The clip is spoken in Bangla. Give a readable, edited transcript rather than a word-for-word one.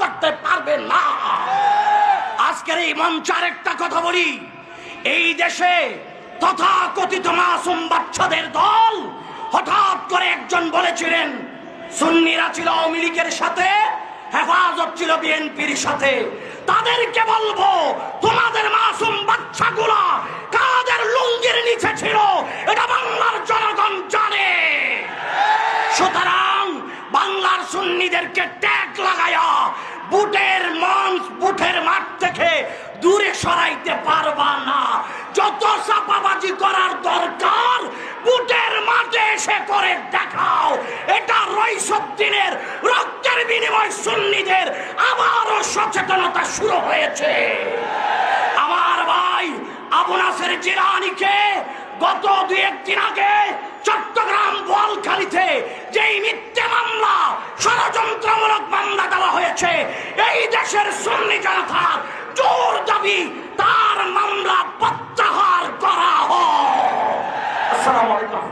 করতে পারবে না। আজকের এই মঞ্চের একটা কথা বলি, এই দেশে তথাকথিত মাসুম বাচ্চাদের দল হঠাৎ করে একজন বলেছিলেন সুন্নিরা ছিল আওয়ামী লীগের সাথে, হেফাজত ছিল বিএনপির সাথে। তাদেরকে বলবো তোমাদের মাসুম বাচ্চাগুলা কাদের লুঙ্গির নিচে ছিল এটা বাংলার জনগণ জানে। সুতরাং বাংলার সুন্নিদেরকে ট্যাগ লাগায়া বুটের মাঠ থেকে দূরে সরাইতে পারবা না। যত চাপাবাজি করার দরকার বুটের মাঠে এসে করে দেখাও। এটা রইসুদ্দিনের রক্তের বিনিময় সুন্নিদের আবারও সচেতনতা শুরু হয়েছে। আমার ভাই আবু নাসের জিলানীকে গত 2-1 দিন আগে চট্টগ্রাম বোয়ালখালীতে যেই মিথ্যে মামলা, ষড়যন্ত্রমূলক মামলা দেওয়া হয়েছে, এই দেশের সুন্নি জনতার জোর দাবি তার মামলা প্রত্যাহার করা হোক। আসসালামু আলাইকুম।